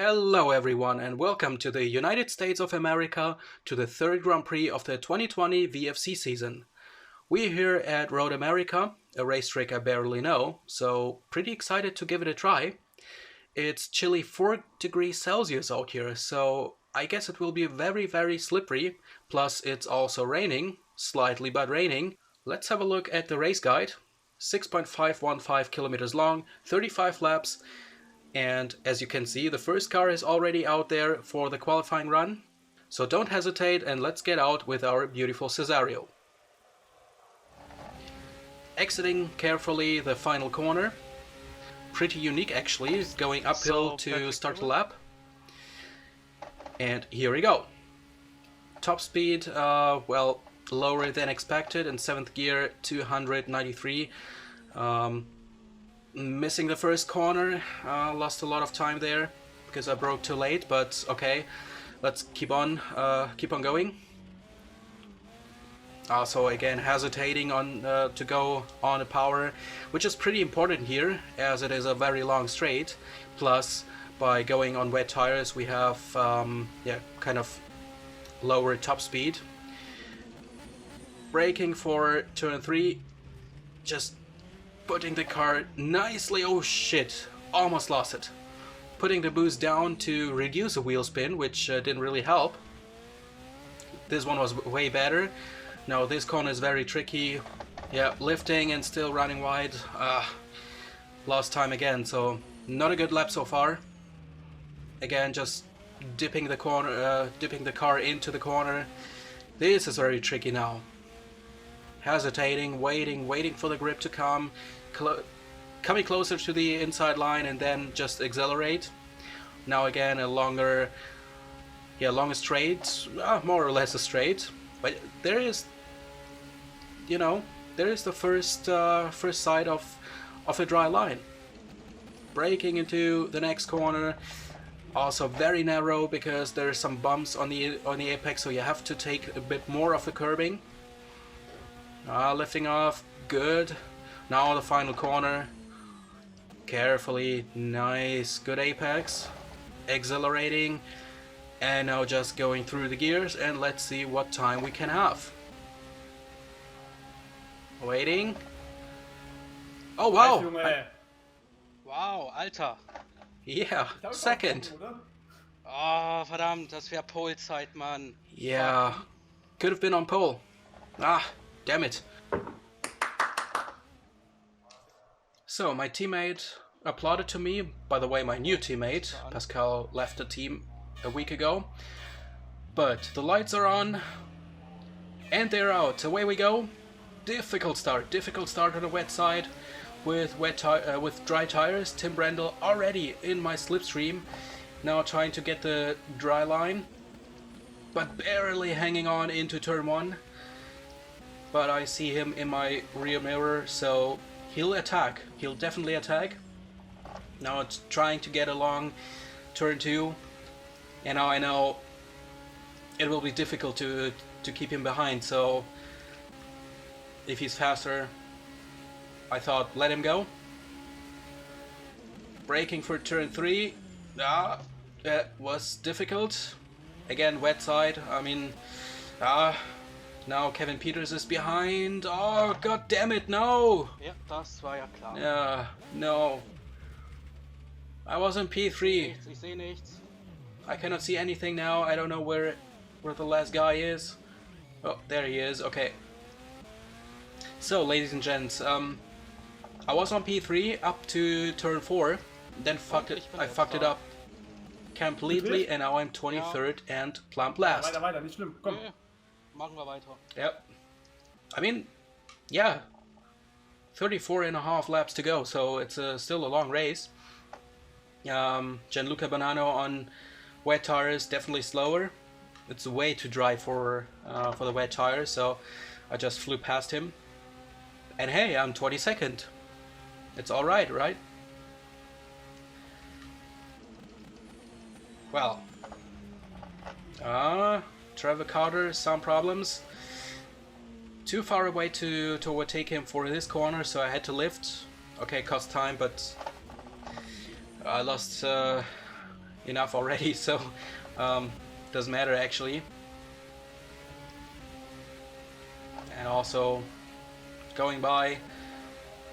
Hello everyone and welcome to the United States of America to the third Grand Prix of the 2020 VFC season. We're here at Road America, a racetrack I barely know, so pretty excited to give it a try. It's chilly 4 degrees Celsius out here, so I guess it will be very slippery, plus it's also raining, slightly but raining. Let's have a look at the race guide. 6.515 kilometers long, 35 laps. And as you can see, the first car is already out there for the qualifying run. So don't hesitate and let's get out with our beautiful Cesario. Exiting carefully the final corner. Pretty unique actually, going uphill to start the lap. And here we go. Top speed, well, lower than expected in 7th gear, 293. Missing the first corner, lost a lot of time there because I broke too late, but okay, let's keep on going. Also again hesitating on to go on a power, which is pretty important here as it is a very long straight. Plus by going on wet tires we have kind of lower top speed. Braking for turn 3, just putting the car nicely, oh shit, almost lost it. Putting the boost down to reduce the wheel spin, which didn't really help. This one was way better. Now this corner is very tricky. Yeah, lifting and still running wide. Lost time again, so not a good lap so far. Again, just dipping the car into the corner. This is very tricky now. Hesitating, waiting for the grip to come, coming closer to the inside line and then just accelerate. Now again a longer straight, more or less a straight, but there is the first side of a dry line. Braking into the next corner, also very narrow because there are some bumps on the apex, so you have to take a bit more of the curbing. Lifting off, good. Now the final corner, carefully, nice, good apex, accelerating, and now just going through the gears and let's see what time we can have. Waiting. Oh wow! Wow, Alter. Yeah, second. Oh, verdammt, das wäre Polezeit, Mann. Yeah, could have been on pole. Damn it. So my teammate applauded to me. By the way, my new teammate, Pascal, left the team a week ago. But the lights are on and they're out. Away we go. Difficult start on the wet side with dry tires. Tim Brendel already in my slipstream. Now trying to get the dry line, but barely hanging on into turn 1. But I see him in my rear mirror, so he'll attack. He'll definitely attack. Now it's trying to get along turn 2, and now I know it will be difficult to keep him behind, so if he's faster, I thought let him go. Braking for turn 3, that was difficult. Again, wet side, I mean, now Kevin Peters is behind. Oh, god damn it, no! Ja, das war ja klar. Yeah, no. I was on P3. Ich sehe nichts. I cannot see anything now. I don't know where the last guy is. Oh, there he is. Okay. So, ladies and gents, I was on P3 up to turn 4. Then I fucked it up completely, and now I'm 23rd and plump last. Weiter, nicht schlimm, komm. Nee, machen wir weiter. Yep. I mean, yeah, 34.5 laps to go, so it's still a long race. Gianluca Bonanno on wet tires, definitely slower. It's way too dry for the wet tires, so I just flew past him. And hey, I'm 22nd. It's all right, right? Well, Trevor Carter, some problems. Too far away to overtake him for this corner, so I had to lift. Okay, cost time, but I lost enough already, so doesn't matter actually. And also going by,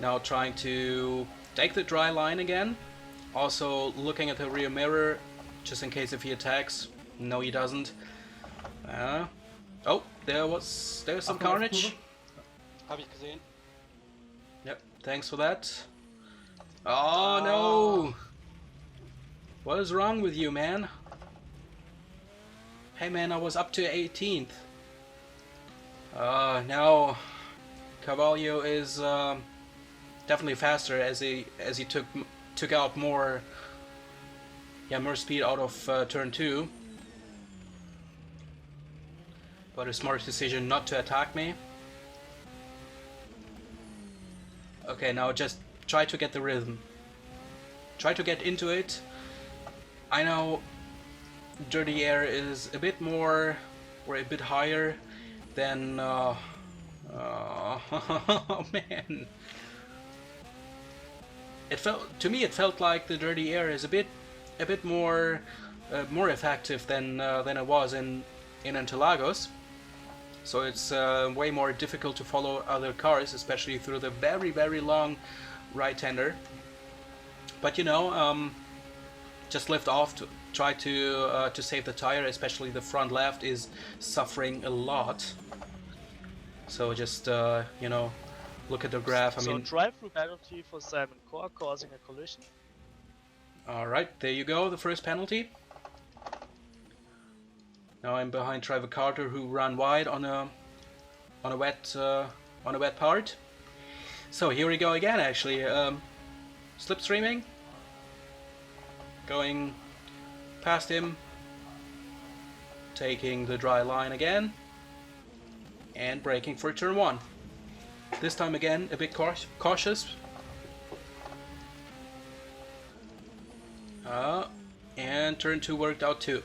now trying to take the dry line again. Also looking at the rear mirror, just in case if he attacks. No, he doesn't. Oh, there's some carnage. Hab ich gesehen. Yep, thanks for that. Oh no! What is wrong with you, man? Hey man, I was up to 18th. Now Carvalho is definitely faster as he took out more speed out of turn 2. But a smart decision not to attack me. Okay, now just try to get the rhythm. Try to get into it. I know Dirty Air is a bit more or a bit higher than oh man. It felt like the Dirty Air is a bit more effective than it was in Interlagos. So it's way more difficult to follow other cars, especially through the very long right-hander. But you know, just lift off to try to save the tire. Especially the front left is suffering a lot. So just you know, look at the graph. I mean, drive-through penalty for Simon Core causing a collision. All right, there you go. The first penalty. Now I'm behind Trevor Carter, who ran wide on a wet part. So here we go again. Actually, slipstreaming, going past him, taking the dry line again, and braking for turn 1. This time again a bit cautious. And turn 2 worked out too.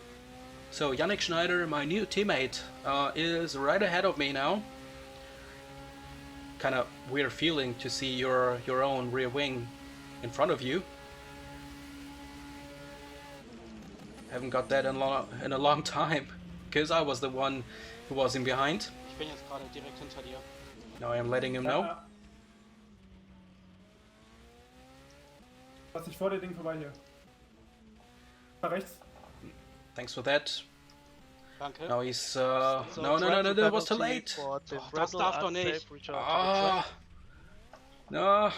So Yannick Schneider, my new teammate, is right ahead of me now. Kind of weird feeling to see your own rear wing in front of you. Haven't got that in a long time, because I was the one who was in behind. Ich bin jetzt gerade direkt hinter dir. Now I am letting him know. Lass dich vor dir Ding vorbei hier. Da rechts. Thanks for that. Danke. Now he's no, that was too late. Das darf doch nicht. No.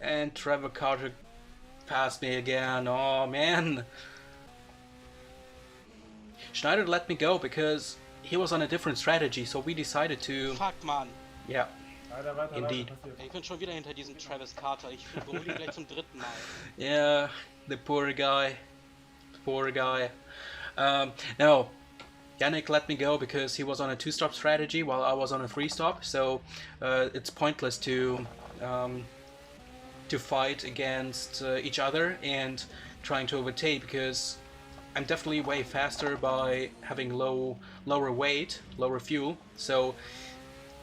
And Trevor Carter passed me again. Oh man. Schneider let me go because he was on a different strategy, so we decided to. Fuck, man. Yeah. Weiter, Indeed. Ich bin schon wieder hinter diesem Travis Carter. Ich überhole ihn gleich zum 3. Mal. Yeah, the poor guy. No, Yannick let me go because he was on a 2-stop strategy while I was on a 3-stop. So it's pointless to fight against each other and trying to overtake, because I'm definitely way faster by having lower weight, lower fuel. So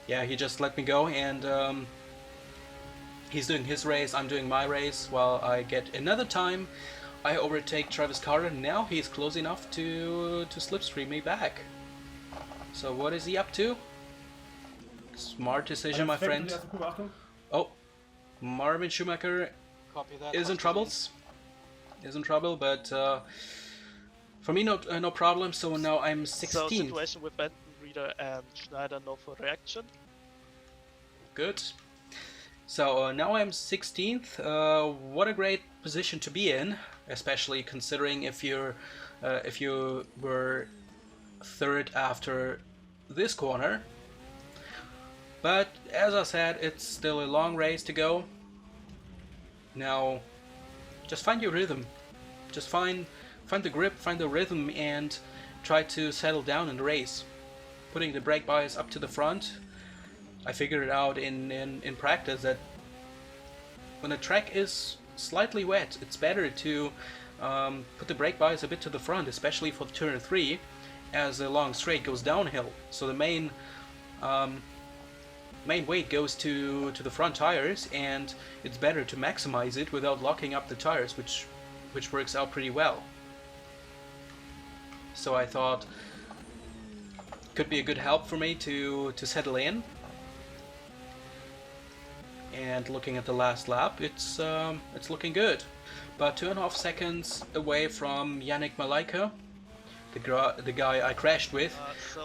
yeah, he just let me go, and he's doing his race, I'm doing my race, while I get another time. I overtake Travis Carter. Now he's close enough to slipstream me back. So what is he up to? Smart decision, my friend. Oh, Marvin Schumacher Copy that. is in trouble, but for me no problem. So now I'm 16th. So situation with Benton, Reader and Schneider, no for reaction. Good. So now I'm 16th. What a great position to be in, especially considering if you were 3rd after this corner. But as I said, it's still a long race to go. Now, just find your rhythm. Just find the grip, find the rhythm, and try to settle down in the race. Putting the brake bias up to the front. I figured it out in practice that when the track is slightly wet, it's better to put the brake bias a bit to the front, especially for turn 3, as the long straight goes downhill. So the main weight goes to the front tires, and it's better to maximize it without locking up the tires, which which works out pretty well. So I thought could be a good help for me to settle in. And looking at the last lap, it's looking good. But 2.5 seconds away from Yannick Malaika, the guy I crashed with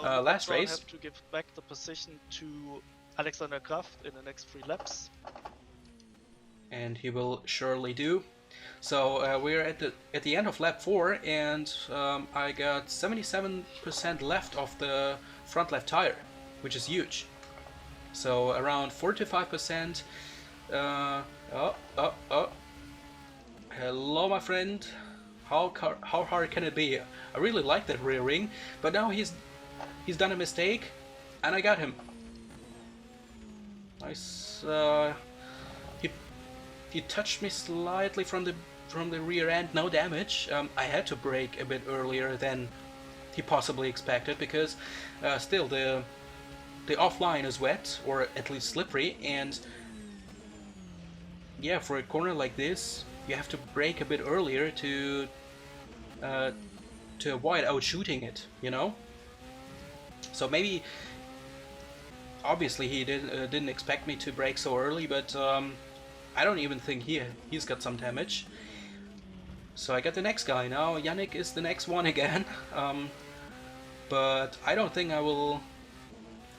last race. Have to give back the position to Alexander Kraft in the next 3 laps. And he will surely do. So we're at the end of lap 4, and I got 77% left of the front left tire, which is huge. So around 45%. Hello, my friend. How hard can it be? I really like that rear wing, but now he's done a mistake, and I got him. Nice. He touched me slightly from the rear end. No damage. I had to brake a bit earlier than he possibly expected, because still the offline is wet, or at least slippery, and yeah, for a corner like this you have to brake a bit earlier to avoid outshooting it, you know. So maybe, obviously he didn't expect me to brake so early, but I don't even think he's got some damage. So I got the next guy now. Yannick is the next one again, but I don't think I will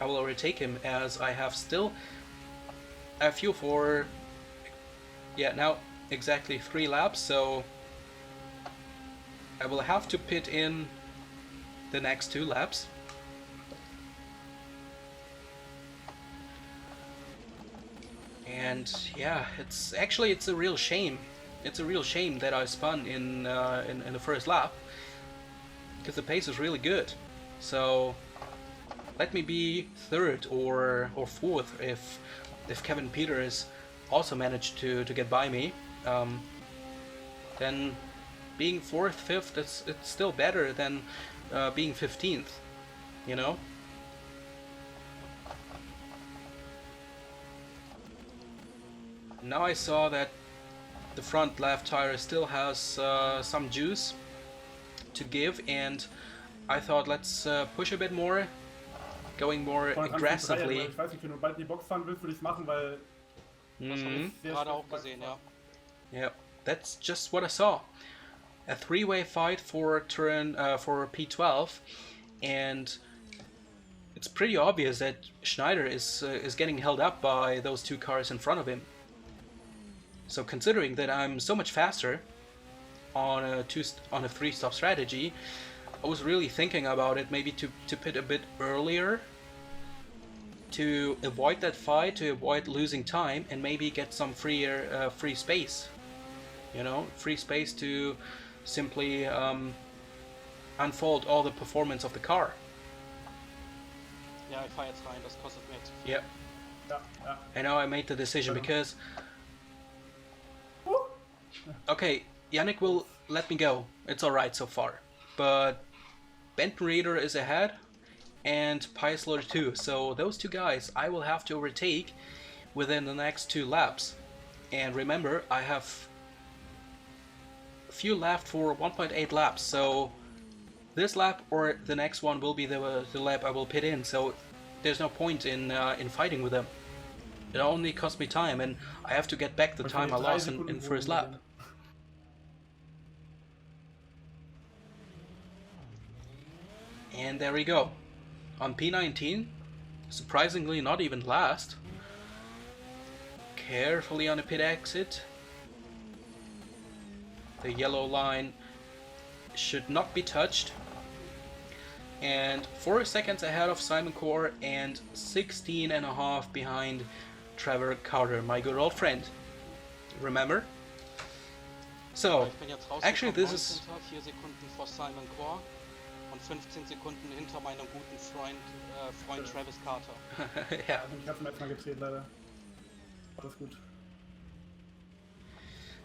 overtake him, as I have still a few for, yeah, now exactly 3 laps, so I will have to pit in the next 2 laps. And yeah, it's a real shame. It's a real shame that I spun in the first lap, because the pace is really good. So let me be 3rd or 4th if Kevin Peters also managed to get by me. Then being 4th, 5th, it's still better than being 15th, you know. Now I saw that the front left tire still has some juice to give, and I thought let's push a bit more, going more aggressively. Ich weiß nicht, wenn du bald in die Box fahren willst, würde ich es machen, weil Das habe ich gerade auch gesehen, ja. Yeah, that's just what I saw. A 3-way fight for for P12, and it's pretty obvious that Schneider is getting held up by those 2 cars in front of him. So considering that I'm so much faster on a 3-stop strategy, I was really thinking about it, maybe to pit a bit earlier to avoid that fight, to avoid losing time, and maybe get some free space. You know, free space to simply unfold all the performance of the car. Ja, ich fahr jetzt rein, das kostet mir zu viel. Yep. ja. And now I made the decision because okay, Yannick will let me go. It's alright so far. But Benton Reader is ahead, and Peisler too. So those 2 guys I will have to overtake within the next 2 laps. And remember, I have a few left for 1.8 laps. So this lap or the next one will be the lap I will pit in. So there's no point in fighting with them. It only cost me time, and I have to get back the time I lost in first lap. And there we go. On P19, surprisingly not even last. Carefully on the pit exit. The yellow line should not be touched. And 4 seconds ahead of Simon Core, and 16.5 behind Trevor Carter, my good old friend. Remember? So, Ich bin jetzt actually this is 4 Sekunden vor Simon Core und 15 Sekunden hinter meinem guten Freund Travis Carter. yeah. Ich hab's mir jetzt mal gezählt, leider. Alles gut.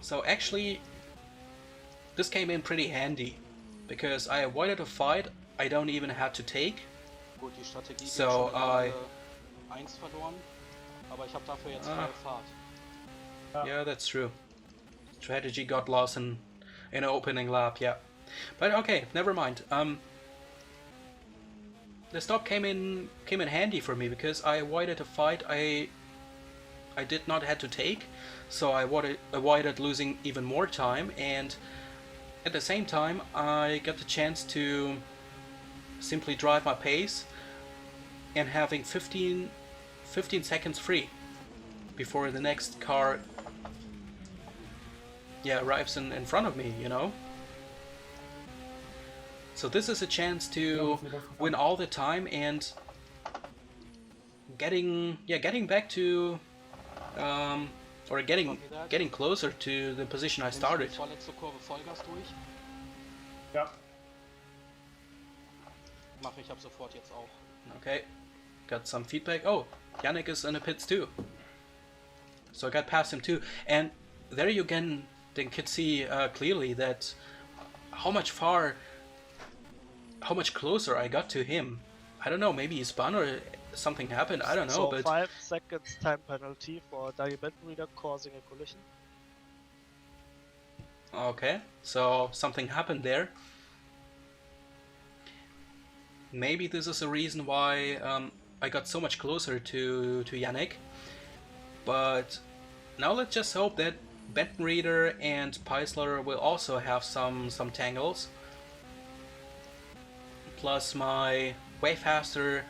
So actually, this came in pretty handy, because I avoided a fight I don't even have to take. Gut, die Strategie So, schon in Runde 1 verloren, aber ich habe dafür jetzt freie Fahrt. Yeah, that's true. Strategy got lost in in an opening lap, yeah. But okay, never mind. The stop came in handy for me because I avoided a fight I did not have to take, so I avoided losing even more time, and at the same time I got the chance to simply drive my pace and having 15 seconds free before the next car arrives in front of me, you know. So this is a chance to win all the time and getting back to or getting closer to the position I started. Vorletzte Kurve Vollgas durch. Ja. Mache ich ab sofort jetzt auch. Okay, got some feedback. Oh, Yannick is in the pits too. So I got past him too, and there you again can see clearly that how much closer I got to him. I don't know, maybe he spun or something happened, I don't know, So but 5 seconds time penalty for Dagibet reader causing a collision. okay, so something happened there. Maybe this is the reason why I got so much closer to Yannick. But now let's just hope that Benton Reader and Peisler will also have some tangles. Plus my way faster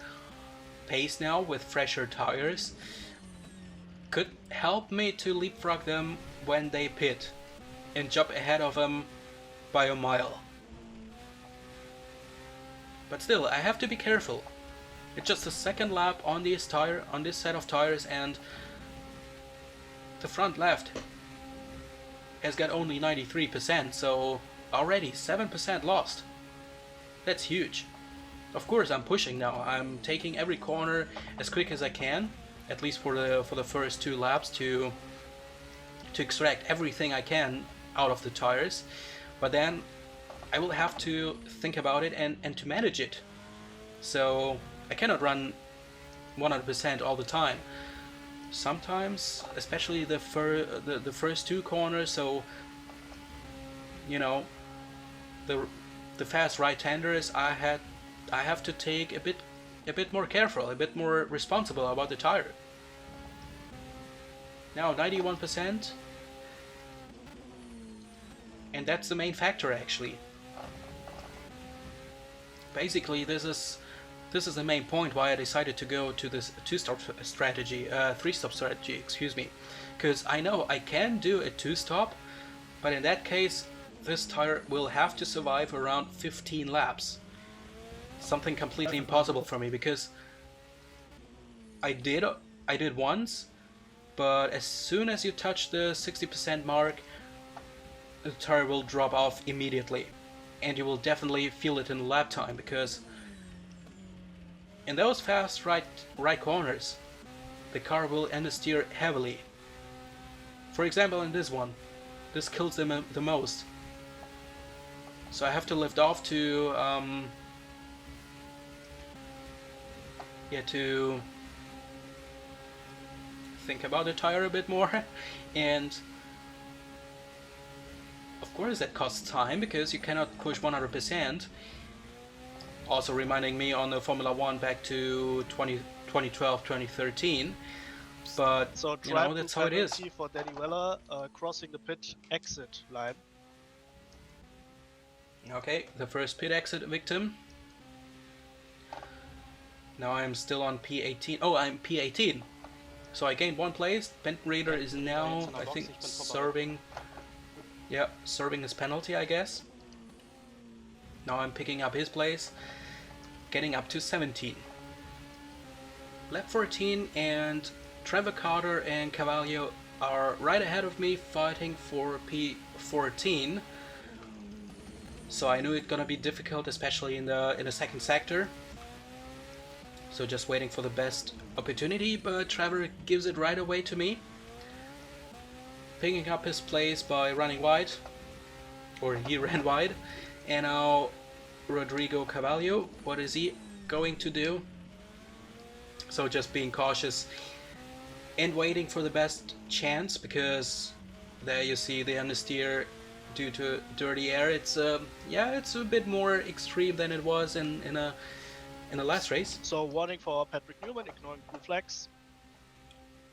pace now with fresher tires could help me to leapfrog them when they pit and jump ahead of them by a mile. But still, I have to be careful. It's just the second lap on this set of tires, and the front left has got only 93%, so already 7% lost. That's huge. Of course I'm pushing now. I'm taking every corner as quick as I can, at least for the first 2 laps, to extract everything I can out of the tires. But then I will have to think about it and to manage it. So I cannot run 100% all the time. Sometimes, especially the first 2 corners, so you know, the fast right-handers, I have to take a bit more careful, a bit more responsible about the tire. Now 91%, and that's the main factor actually. Basically, this is the main point why I decided to go to this 3-stop strategy, excuse me, because I know I can do a 2-stop, but in that case this tire will have to survive around 15 laps. Something completely impossible for me, because I did once, but as soon as you touch the 60% mark, the tire will drop off immediately, and you will definitely feel it in the lap time, because in those fast right corners the car will understeer heavily. For example, in this one, this kills them the most. So I have to lift off to to think about the tire a bit more, and of course that costs time because you cannot push 100%. Also reminding me on the Formula 1 back to 2012, 2013. But So you know, that's how it is. penalty for Danny Weller crossing the pit exit line. Okay, the first pit exit victim. Now I'm still on P18. Oh, I'm P18. So I gained 1 place. Benton Reader is now, I think, serving his penalty, I guess. Now I'm picking up his place, getting up to 17. Lap 14, and Trevor Carter and Cavallo are right ahead of me, fighting for P14. So I knew it's gonna be difficult, especially in the second sector. So just waiting for the best opportunity, but Trevor gives it right away to me, picking up his place by running wide, or he ran wide. And now Rodrigo Cavallo, what is he going to do? So just being cautious and waiting for the best chance, because there you see the understeer due to dirty air. It's yeah, it's a bit more extreme than it was in the last race. So warning for Patrick Newman, ignoring blue flags.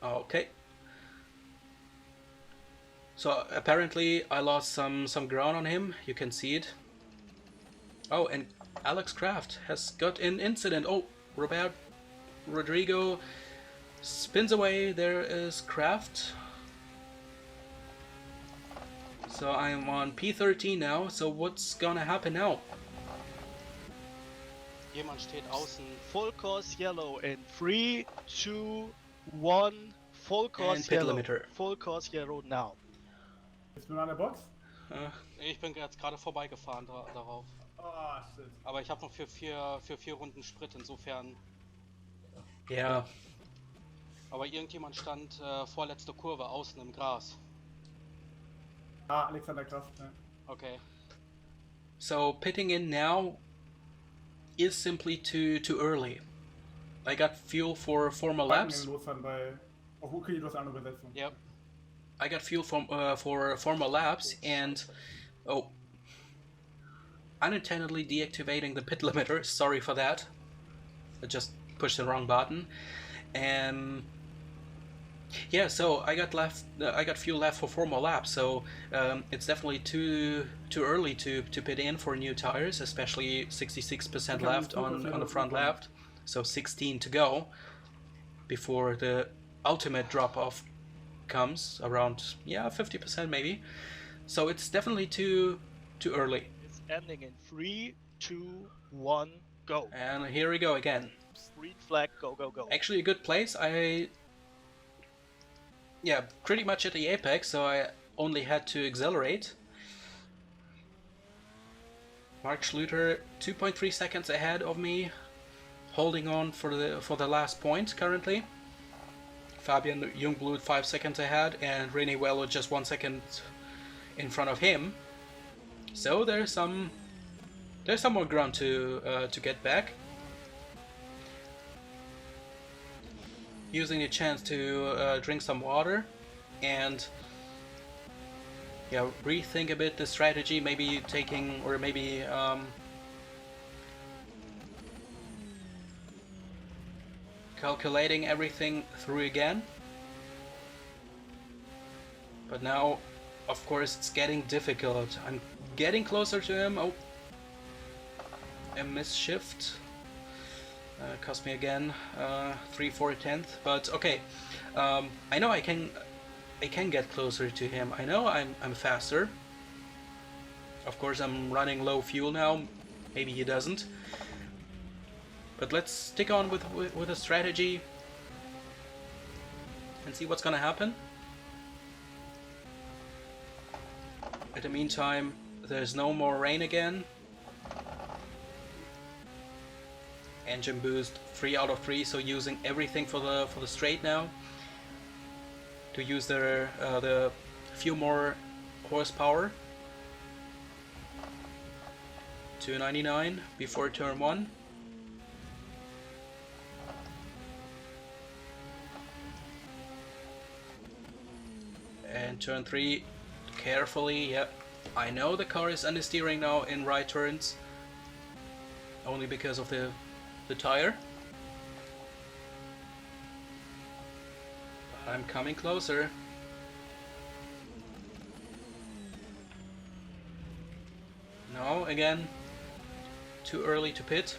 Okay. So apparently I lost some ground on him. You can see it. Oh, and Alex Kraft has got an incident. Oh, Rodrigo spins away. There is Kraft. So I'm on P13 now. So what's gonna happen now? Jemand steht außen. Full course yellow in 3, 2, 1. Full course pit yellow. limiter. Full course yellow now. Bist du an der Box? Ich bin jetzt gerade vorbeigefahren darauf. Oh, shit. Aber ich habe noch für vier Runden Sprit, insofern. Yeah. Aber irgendjemand stand vorletzte Kurve außen im Gras. Ah, Alexander Kraft, ne? Okay. So pitting in now is simply too early. I got fuel for 4 more laps. Losfahren bei... Oh, okay, du hast eine Übersetzung. Yep. I got fuel for 4 more laps, and oh, unintentionally deactivating the pit limiter. Sorry for that. I just pushed the wrong button. And yeah, so I got fuel left for 4 more laps. So it's definitely too early to pit in for new tires, especially 66% left on the front left. So 16 to go before the ultimate drop-off comes, around 50% maybe. So it's definitely too early. It's ending in 3, 2, 1, go. And here we go again. Green flag, go, go, go. Actually a good place. Pretty much at the apex, so I only had to accelerate. Mark Schluter 2.3 seconds ahead of me, holding on for the last point currently. Fabian Jungblut 5 seconds ahead, and René Wello just 1 second in front of him. So there's some more ground to get back. Using a chance to drink some water and rethink a bit the strategy. Maybe taking or maybe calculating everything through again. But now, of course, it's getting difficult. I'm getting closer to him. Oh, a misshift. Cost me again 3/4 but okay. I know I can get closer to him. I know I'm faster. Of course, I'm running low fuel now. Maybe he doesn't. But let's stick on with a strategy and see what's gonna happen. In the meantime, there's no more rain again. Engine boost 3 out of 3, so using everything for the straight now to use the few more horsepower. 299 before turn 1. And turn 3 carefully. Yep, I know the car is understeering now in right turns, only because of the tire. But I'm coming closer. No, again, too early to pit.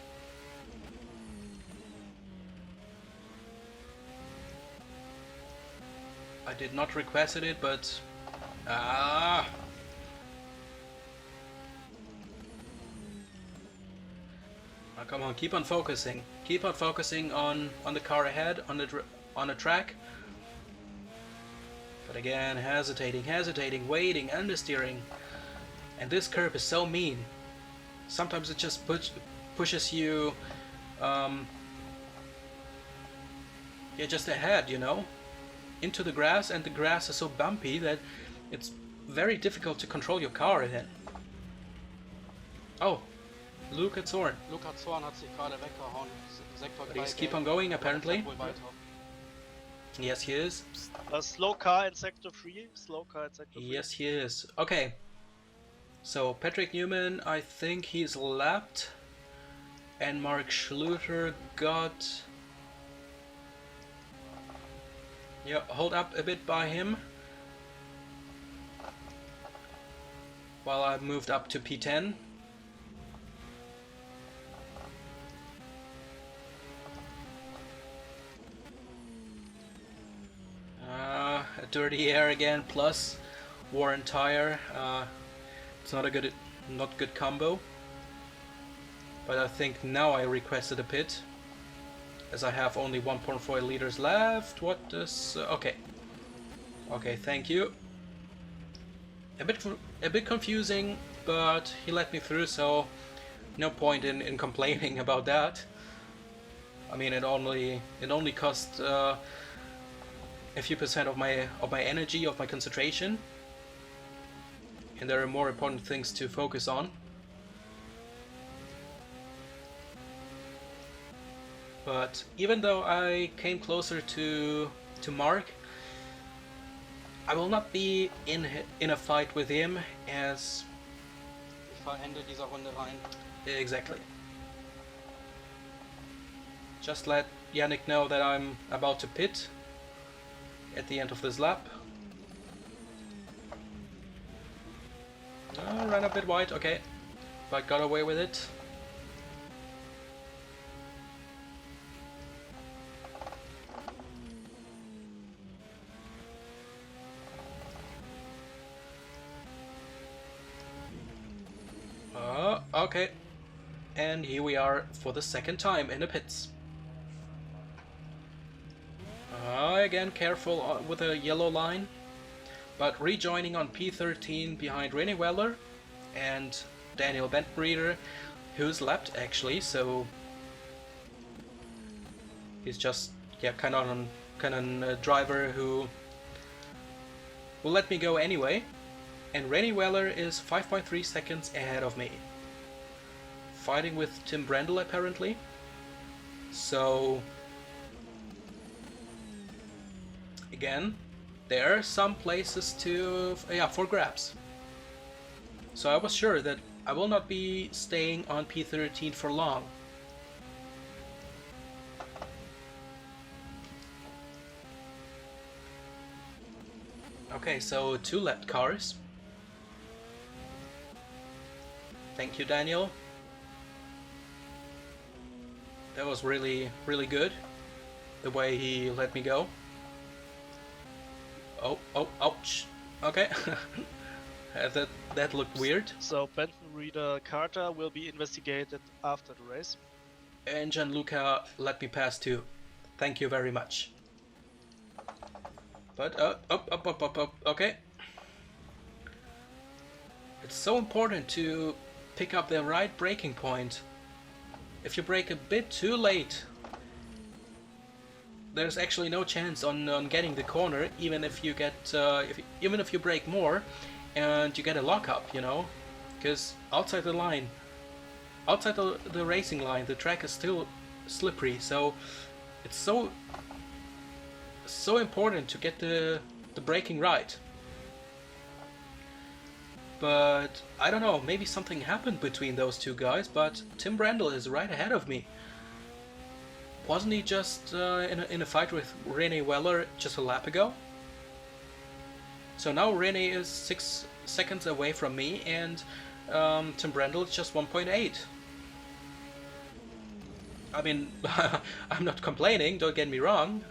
I did not request it, but oh, come on, keep on focusing. Keep on focusing on the car ahead, on the track. But again, hesitating, waiting, understeering. And this curb is so mean. Sometimes it just pushes you just ahead, you know, into the grass, and the grass is so bumpy that it's very difficult to control your car then. Oh, Luca Zorn. Luca Zorn hat sich gerade weggehauen. Sektor But he's 3 keep gelb. on going apparently. Wohl weiter. Yes, he is. A slow car in sector 3. Slow car in sector 3. Yes, he is. Okay. So Patrick Newman, I think he's lapped, and Mark Schluter got, yeah, hold up a bit by him, while I moved up to P10. A dirty air again, plus Warren tire. It's not good combo. But I think now I requested a pit, as I have only 1.4 liters left. What does? Okay, thank you. A bit confusing, but he let me through, so no point in complaining about that. I mean, it only cost a few percent of my energy, of my concentration, and there are more important things to focus on. But even though I came closer to Mark, I will not be in a fight with him, as Ich verende dieser Runde rein. exactly. Just let Yannick know that I'm about to pit at the end of this lap. Ran a bit wide, okay, but got away with it. Okay, and here we are for the second time in the pits. Again, careful with a yellow line, but rejoining on P13 behind René Weller and Daniel Bentbreeder, who's lapped actually, so he's just kind of a driver who will let me go anyway. And René Weller is 5.3 seconds ahead of me, fighting with Tim Brendel apparently. So again, there are some places for grabs. So I was sure that I will not be staying on P13 for long. Okay, so 2 lapped cars. Thank you, Daniel. That was really, really good, the way he let me go. Oh, ouch. Okay. that looked weird. So Benton Reader Carter will be investigated after the race. And Gianluca let me pass too. Thank you very much. But up. Okay. It's so important to pick up the right braking point. If you brake a bit too late, there's actually no chance on getting the corner, even if you get even if you brake more and you get a lockup, you know, because outside the line, outside the racing line, the track is still slippery. So it's so important to get the braking right. But I don't know, maybe something happened between those two guys, but Tim Brendel is right ahead of me. Wasn't he just in a fight with René Weller just a lap ago? So now René is 6 seconds away from me, and Tim Brendel is just 1.8. I mean, I'm not complaining, don't get me wrong.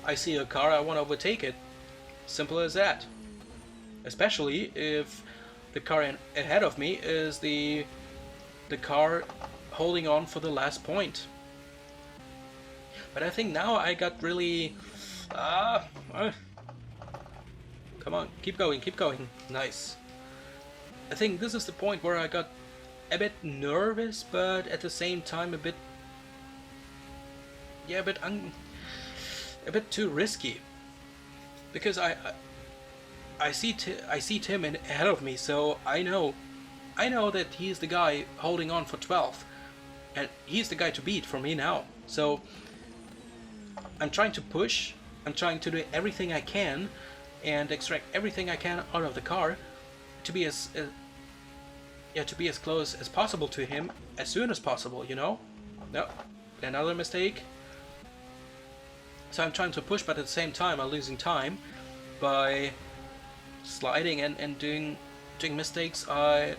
I see a car, I want to overtake it. Simple as that. Especially if the car ahead of me is the car holding on for the last point. But I think now I got really... come on, keep going. Nice. I think this is the point where I got a bit nervous, but at the same time a bit... yeah, a bit too risky. Because I see Tim ahead of me, so I know that he's the guy holding on for 12th, and he's the guy to beat for me now. So I'm trying to push, I'm trying to do everything I can and extract everything I can out of the car to be as yeah, to be as close as possible to him as soon as possible, you know? No, another mistake. So I'm trying to push, but at the same time I'm losing time by sliding and doing mistakes I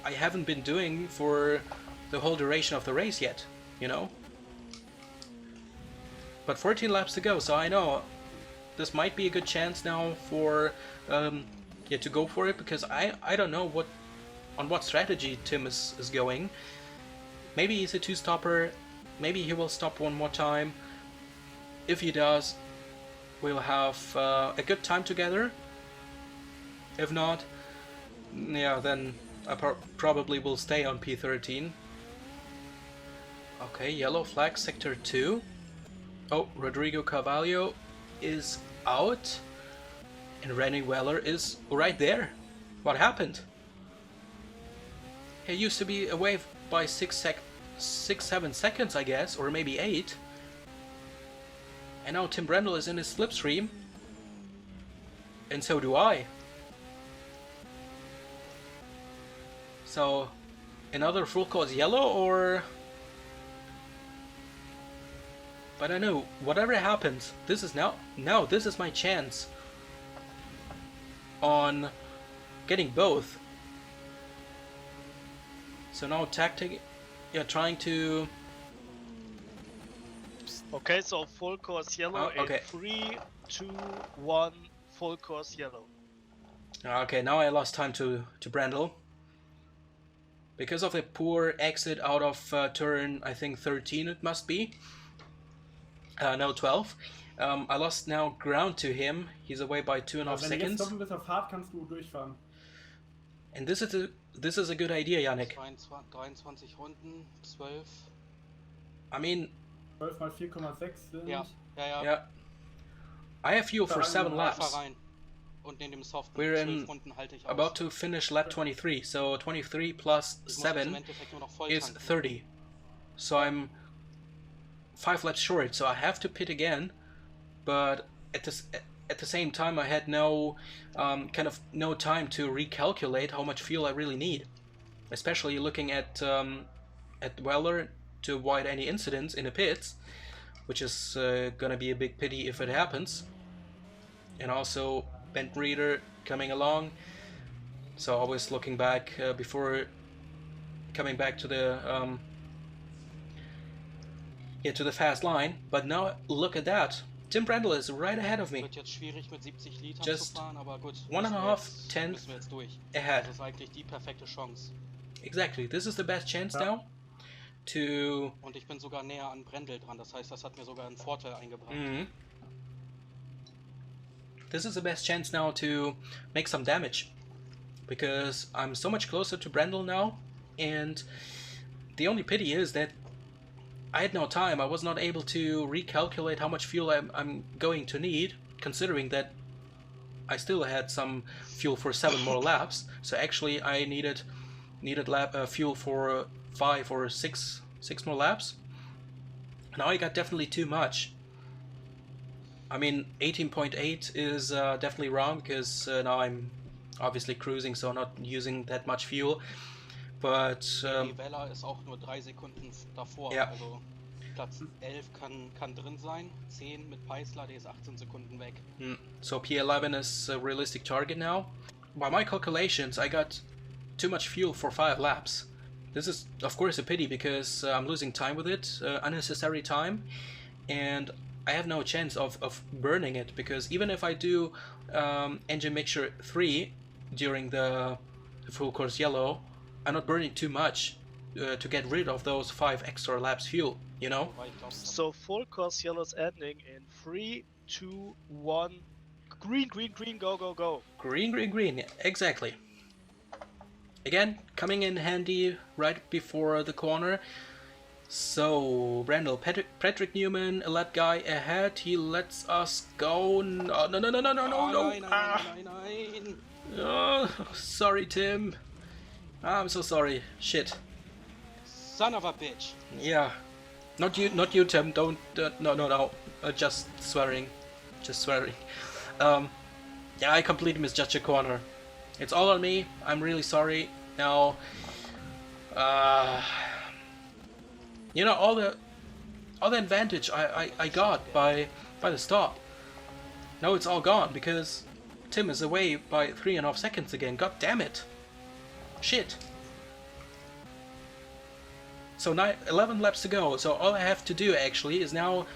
haven't been doing for the whole duration of the race yet, you know? But 14 laps to go, so I know this might be a good chance now for yeah, to go for it, because I don't know on what strategy Tim is going. Maybe he's a two-stopper, maybe he will stop one more time. If he does, we'll have a good time together. If not, yeah, then I probably will stay on P13. Okay, yellow flag, sector 2. Oh, Rodrigo Carvalho is out. And Rennie Weller is right there. What happened? He used to be away by 6-7 seconds, I guess, or maybe 8. And now Tim Brendel is in his slipstream. And so do I. So, another full course yellow, or... But I know, whatever happens, this is now this is my chance on getting both. So now tactic, yeah, trying to... Okay, so full course yellow okay. in 3, 2, 1, full course yellow. Okay, now I lost time to Brendel. Because of the poor exit out of turn, I think 13 it must be. No, 12. I lost now ground to him. He's away by 2.5 Wenn du jetzt seconds. stoppen bist auf hart, kannst du durchfahren. And this is a good idea, Yannick. 23 Runden, 12. I mean, 12 mal 4,6 sind... Ja. yeah. I have fuel for 7 laps. Rein. Und in dem Soften We're 12 Runden halte ich aus. about to finish lap 23, so 23 plus Ich muss jetzt im 7 Endeffekt nur noch voll is tanken. 30. So I'm 5 laps short, so I have to pit again. But at the same time, I had no kind of no time to recalculate how much fuel I really need, especially looking at Weller to avoid any incidents in the pits, which is gonna be a big pity if it happens. And also Bent Reader coming along, so always looking back before coming back to the to the fast line. But now look at that, Tim Brendel is right ahead of me. Wird jetzt schwierig mit 70 Litern Just zu fahren, aber gut. 1.5 tenths müssen wir jetzt durch. ahead. Das ist eigentlich die perfekte Chance. Exactly, this is the best chance now to... Und ich bin sogar näher an Brendel dran, das heißt, das hat mir sogar einen Vorteil eingebracht. This is the best chance now to make some damage, because I'm so much closer to Brendel now, and the only pity is that I had no time. I was not able to recalculate how much fuel I'm going to need, considering that I still had some fuel for 7 more laps. So actually I needed fuel for 5 or 6 more laps. Now I got definitely too much. I mean, 18.8 is definitely wrong, because now I'm obviously cruising, so not using that much fuel. But Die Weller ist auch nur 3 Sekunden davor. Ja. Also Platz 11 kann drin sein. 10 mit Peisler, der ist 18 Sekunden weg. So P11 is a realistic target now. By my calculations, I got too much fuel for 5 laps. This is of course a pity, because I'm losing time with it, unnecessary time, and I have no chance of burning it, because even if I do engine mixture 3 during the full course yellow, I'm not burning too much to get rid of those 5 extra laps fuel, you know? Weil ich glaub, So full course yellow is ending in 3, 2, 1. Green, green, green, go, go, go. Green, green, green, exactly. Again, coming in handy right before the corner. So, Brendel, Patrick Newman, a lap guy ahead, he lets us go. No. Nein. Oh, sorry, Tim. I'm so sorry. Shit. Son of a bitch. Yeah. Not you, Tim. Don't. No. Just swearing. Yeah, I completely misjudged a corner. It's all on me. I'm really sorry. Now, you know, all the advantage I got by the stop. Now it's all gone because Tim is away by 3.5 seconds again. God damn it! Shit. So 11 laps to go. So all I have to do actually is now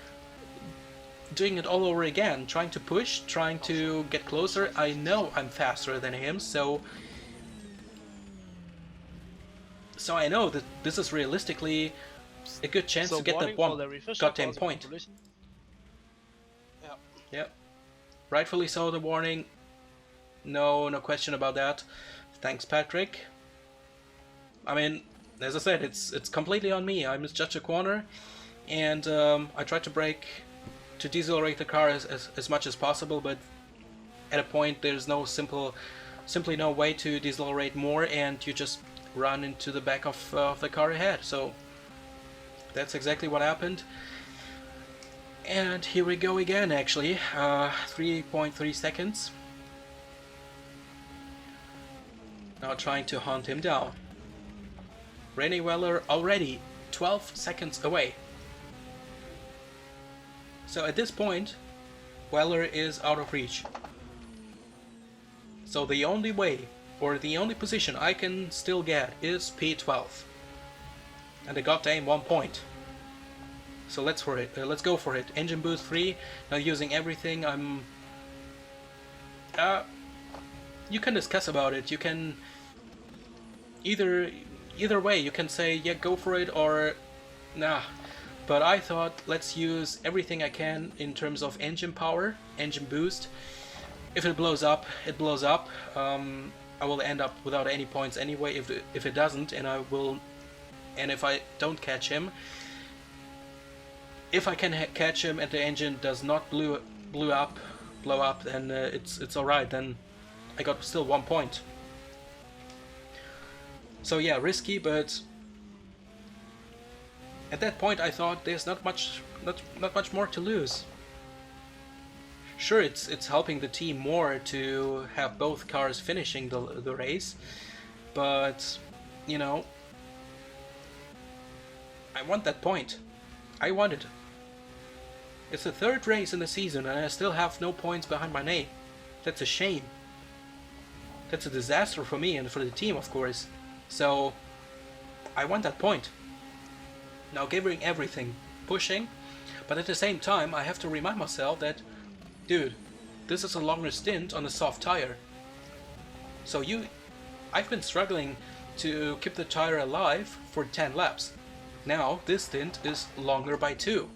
doing it all over again, trying to push, trying to get closer. I know I'm faster than him, so I know that this is realistically a good chance So to get that warning one for Larry Fisher, goddamn causing point. collision. Yeah, rightfully so. The warning, no question about that. Thanks, Patrick. I mean, as I said, it's completely on me. I misjudged a corner, and I tried to brake to decelerate the car as much as possible, but at a point there's simply no way to decelerate more, and you just run into the back of the car ahead. So that's exactly what happened. And here we go again, actually. 3.3 seconds. Now trying to hunt him down. Rennie Weller already 12 seconds away. So at this point, Weller is out of reach. So the only way, or the only position I can still get is P12. And I got to aim 1 point. So let's go for it. Engine boost 3, now using everything. You can discuss about it. You can either way, you can say, yeah, go for it, or nah. But I thought, let's use everything I can in terms of engine power, engine boost. If it blows up, it blows up. I will end up without any points anyway if it doesn't, and if I don't catch him. If I can catch him and the engine does not blow up, then it's alright. Then I got still 1 point. So yeah, risky, but at that point I thought there's not much more to lose. Sure, it's helping the team more to have both cars finishing the race, but you know, I want that point. I want it. It's the third race in the season and I still have no points behind my name. That's a shame. That's a disaster for me and for the team, of course. So I want that point. Now giving everything, pushing, but at the same time I have to remind myself that, dude, this is a longer stint on a soft tire. So I've been struggling to keep the tire alive for 10 laps. Now this stint is longer by 2.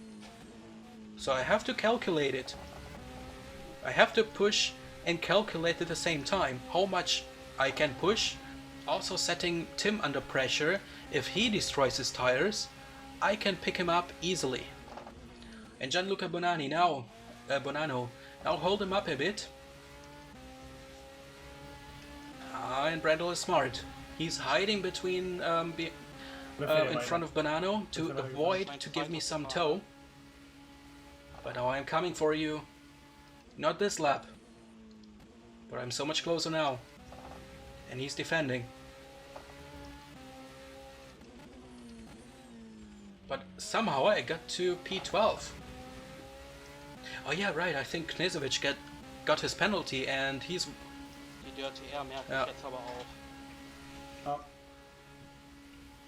So I have to calculate it. I have to push and calculate at the same time how much I can push. Also setting Tim under pressure. If he destroys his tires, I can pick him up easily. And Gianluca Bonanno now hold him up a bit. And Brandel is smart. He's hiding between in front of Bonanno to avoid to give me some tow. But now I'm coming for you. Not this lap. But I'm so much closer now. And he's defending. But somehow I got to P12. Oh yeah, right, I think Knezovic got his penalty and he's... Die Dirty Air merke Ja. ich jetzt aber auch. Ja.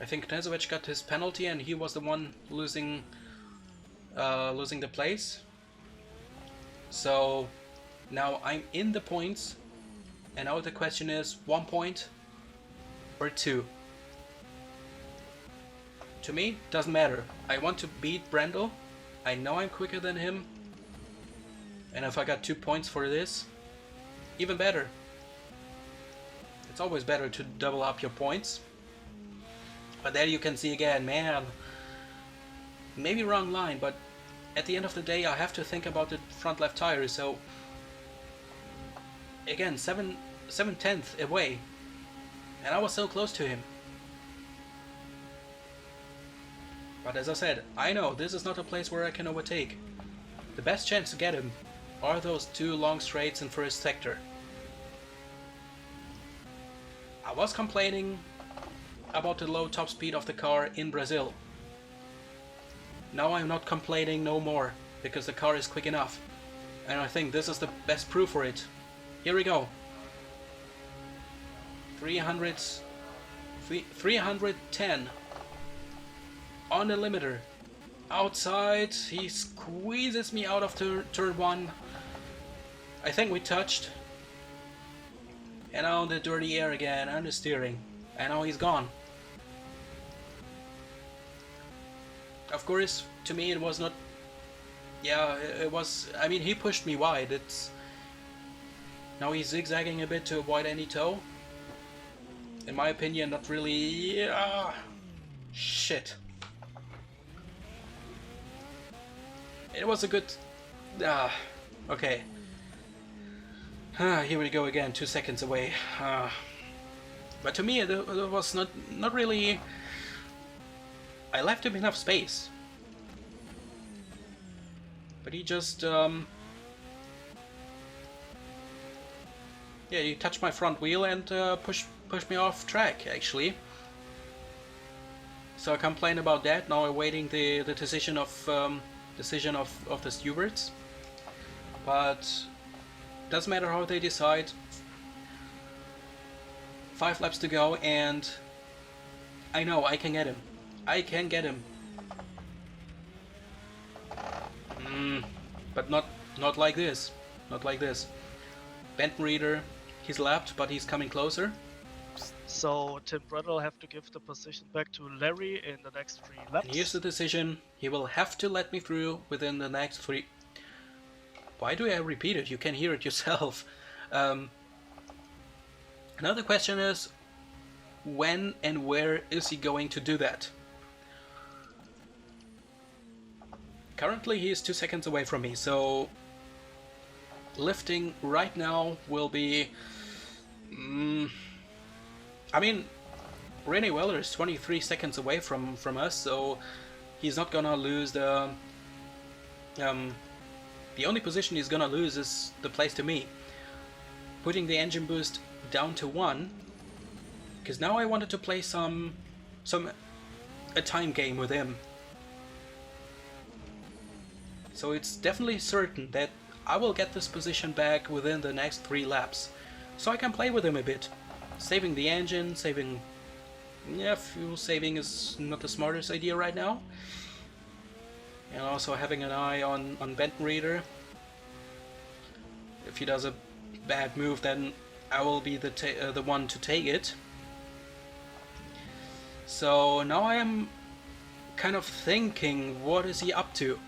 I think Knezovic got his penalty and he was the one losing the place. So now I'm in the points, and now the question is 1 point or 2. To me, doesn't matter. I want to beat Brandel. I know I'm quicker than him, and if I got 2 points for this, even better. It's always better to double up your points. But there you can see again, man, maybe wrong line, but at the end of the day I have to think about the front left tire. So again, 7/10 away, and I was so close to him. But as I said, I know this is not a place where I can overtake. The best chance to get him are those 2 long straights in first sector. I was complaining about the low top speed of the car in Brazil. Now I'm not complaining no more, because the car is quick enough. And I think this is the best proof for it. Here we go. 310 on the limiter. Outside, he squeezes me out of turn 1. I think we touched. And now the dirty air again, and the steering. And now he's gone. Of course, to me it was not... Yeah, it was... I mean, he pushed me wide. It's... Now he's zigzagging a bit to avoid any toe. In my opinion, not really... shit. It was a good... okay. Here we go again, 2 seconds away. But to me, it was not really... I left him enough space. But he just... yeah, he touched my front wheel and pushed me off track, actually. So I complain about that. Now I'm waiting the decision of the stewards. But doesn't matter how they decide. 5 laps to go, and I know I can get him. I can get him. But not like this. Not like this. Benton Reader, he's lapped, but he's coming closer. So Tim Brett will have to give the position back to Larry in the next 3 laps. And here's the decision. He will have to let me through within the next 3... Why do I repeat it? You can hear it yourself. Another question is, when and where is he going to do that? Currently he is 2 seconds away from me, so lifting right now will be... I mean, Rene Weller is 23 seconds away from us, so he's not gonna lose the... the only position he's gonna lose is the place to me. Putting the engine boost down to 1, because now I wanted to play a time game with him. So it's definitely certain that I will get this position back within the next 3 laps. So I can play with him a bit. Saving the engine, saving... Yeah, fuel saving is not the smartest idea right now. And also having an eye on Benton Reader. If he does a bad move, then I will be the one to take it. So now I am kind of thinking, what is he up to?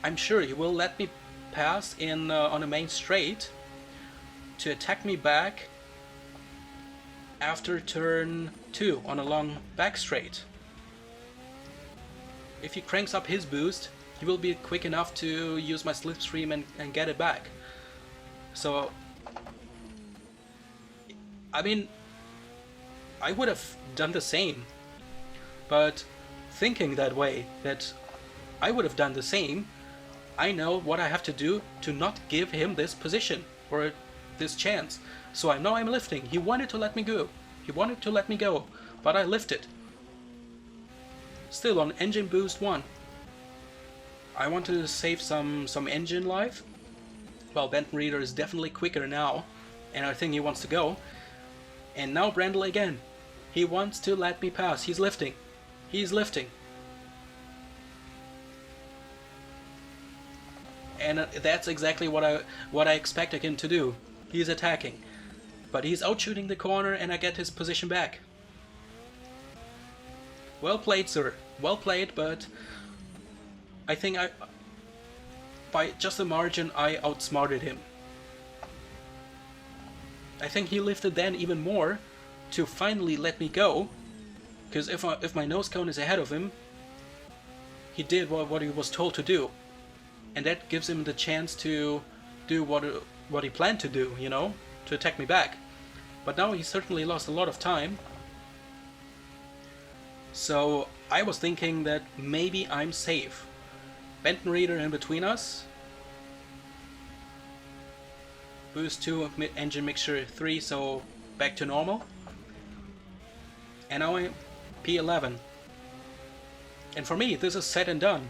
I'm sure he will let me pass in on a main straight to attack me back after turn 2 on a long back straight. If he cranks up his boost, he will be quick enough to use my slipstream and get it back. So, I mean, I would have done the same, but thinking that way, that I would have done the same, I know what I have to do to not give him this position or this chance. So I know I'm lifting. He wanted to let me go. He wanted to let me go, but I lifted. Still on engine boost 1. I want to save some engine life. Well, Benton Reader is definitely quicker now, and I think he wants to go. And now Brendel again. He wants to let me pass. He's lifting. He's lifting. And that's exactly what I expected him to do. He's attacking. But he's outshooting the corner, and I get his position back. Well played, sir. Well played, but I think by just a margin, I outsmarted him. I think he lifted then even more to finally let me go, because if my nose cone is ahead of him, he did what he was told to do, and that gives him the chance to do what he planned to do, you know, to attack me back. But now he certainly lost a lot of time. So I was thinking that maybe I'm safe. Benton Reader in between us. Boost 2, engine mixture 3, so back to normal. and now I'm P11. And for me, this is said and done.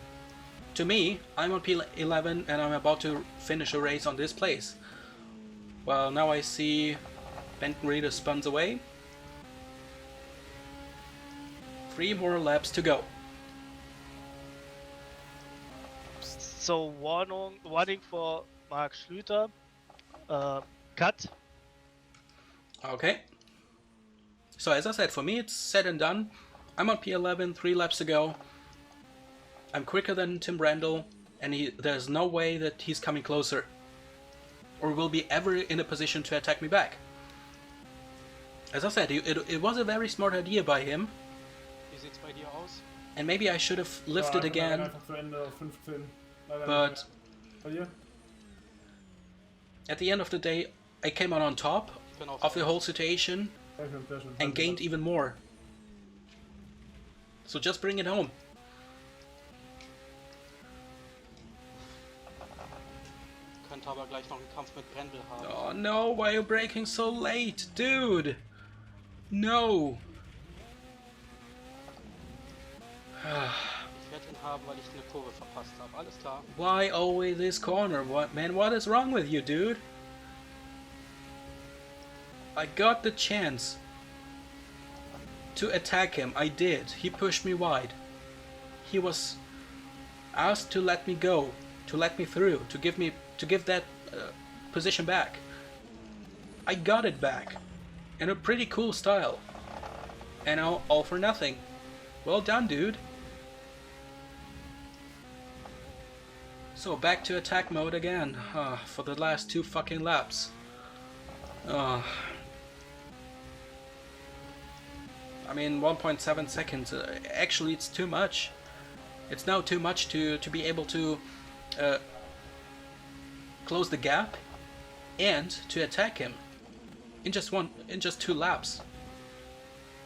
To me, I'm on P11 and I'm about to finish a race on this place. Well, now I see Benton Reader spuns away. 3 more laps to go. So warning for Mark Schlüter. Cut. Okay. So as I said, for me it's said and done. I'm on P11, 3 laps to go. I'm quicker than Tim Brandle, and there's no way that he's coming closer or will be ever in a position to attack me back. As I said, it was a very smart idea by him. Wie sieht's bei dir aus? And maybe I should have lifted again, Einfach zu Ende auf 15. Leider but nicht mehr. Bei dir? at the end of the day, I came out on top Ich bin auf of the whole situation Sehr schön, sehr schön. and gained even more. So just bring it home. Könnte aber gleich noch einen Kampf mit Brendel haben. Oh no, why are you braking so late? Dude! No! Ich werde ihn haben, weil ich eine Kurve verpasst habe. Alles klar. Why always this corner? What is wrong with you, dude? I got the chance to attack him. I did. He pushed me wide. He was asked to let me go, to let me through, to give that position back. I got it back in a pretty cool style. And now all for nothing. Well done, dude. So back to attack mode again for the last 2 fucking laps. I mean, 1.7 seconds. Actually, it's too much. It's now too much to be able to close the gap and to attack him in just 2 laps.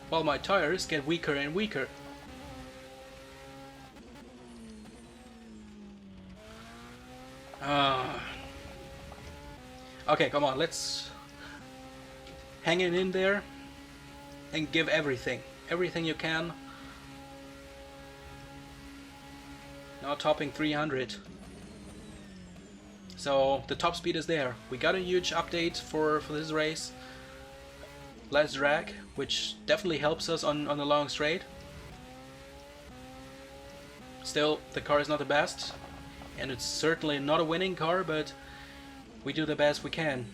While my tires get weaker and weaker. Okay, come on, let's hang it in there and give everything you can. Now topping 300. So the top speed is there. We got a huge update for this race. Less drag, which definitely helps us on the long straight. Still, the car is not the best, and it's certainly not a winning car, but we do the best we can.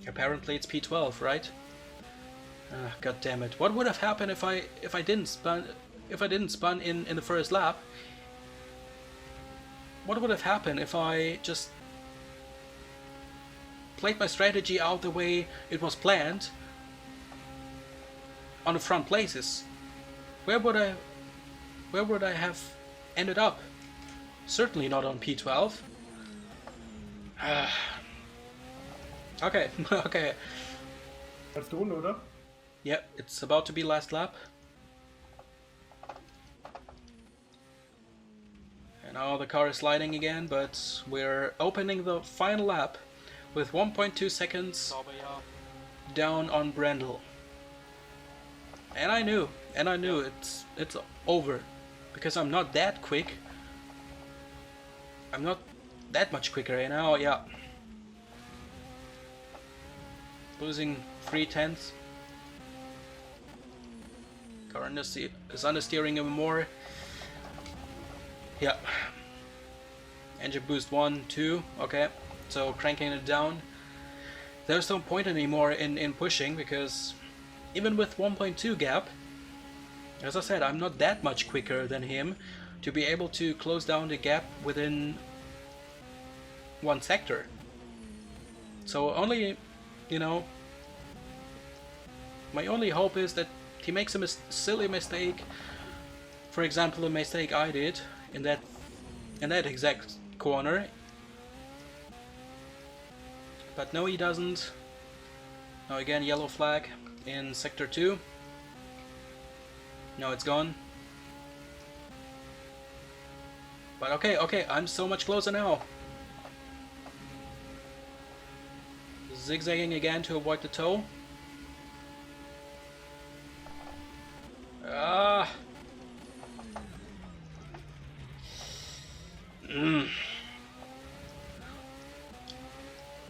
Apparently it's P12, right? God damn it! What would have happened if I didn't spun in the first lap? What would have happened if I just played my strategy out the way it was planned on the front places? Where would I have ended up? Certainly not on P12. Okay, okay. Letzte Runde, oder? Yep, it's about to be last lap. And now the car is sliding again, but we're opening the final lap with 1.2 seconds Ich glaube ja. down on Brendel. And I knew it's over, because I'm not that quick. I'm not that much quicker, and now, yeah. Losing 3/10. Car is understeering even more. Yeah. Engine boost 1, 2, okay. So cranking it down. There's no point anymore in pushing, because even with 1.2 gap, as I said, I'm not that much quicker than him to be able to close down the gap within 1 sector. So only, you know, my only hope is that he makes a silly mistake. For example, a mistake I did in that exact corner. But no, he doesn't. Now again, yellow flag in sector 2. No, it's gone. But okay, I'm so much closer now. Zigzagging again to avoid the toe. Ah.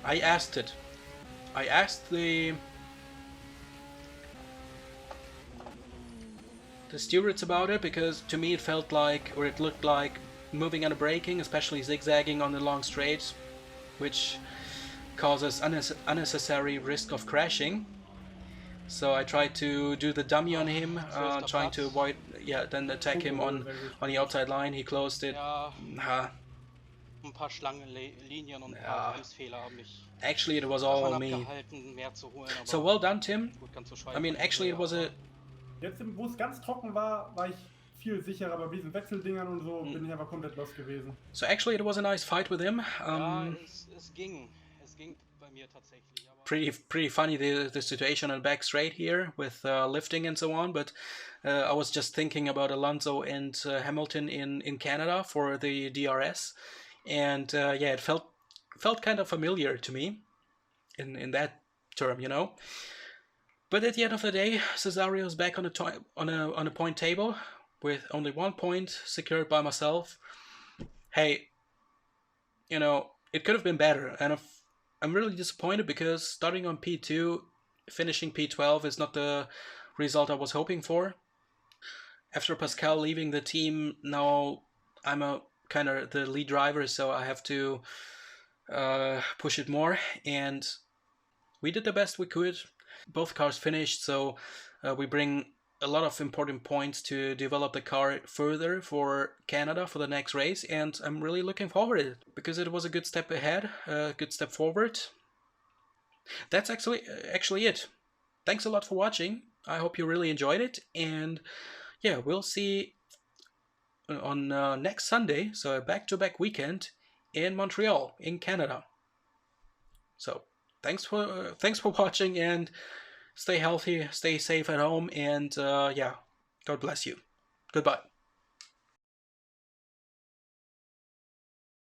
I asked it. I asked the stewards about it because to me it felt like, or it looked like, moving and braking, especially zigzagging on the long straights, which causes unnecessary risk of crashing. So I tried to do the dummy on him, trying to avoid, then attack him on the outside line. He closed it. Ja, ein paar Schlangenlinien und ein paar Bremsfehler haben mich Actually, it was all davon on me. abgehalten, mehr zu holen. Aber So well done, Tim. gut, ganz so I mean, actually, it was a. Jetzt, wo es ganz trocken war, war ich viel sicherer, aber bei diesen Wechseldingern und so bin ich einfach komplett lost gewesen. So actually, it was a nice fight with him. ja, es ging bei mir tatsächlich. Aber Pretty funny the situation on the back straight here with lifting and so on. But I was just thinking about Alonso and Hamilton in Canada for the DRS, and it felt kind of familiar to me in that term, you know. But at the end of the day, Cesario's back on a point table with only 1 point secured by myself. Hey, you know, it could have been better, and I'm really disappointed because starting on P2, finishing P12 is not the result I was hoping for. After Pascal leaving the team, now I'm a kind of the lead driver, so I have to push it more, and we did the best we could. Both cars finished, so we bring a lot of important points to develop the car further for Canada for the next race, and I'm really looking forward to it because it was a good step ahead, a good step forward. That's actually it. Thanks a lot for watching. I hope you really enjoyed it, and yeah, we'll see on next Sunday, so a back-to-back weekend in Montreal in Canada. So thanks for watching, and stay healthy, stay safe at home, and God bless you. Goodbye.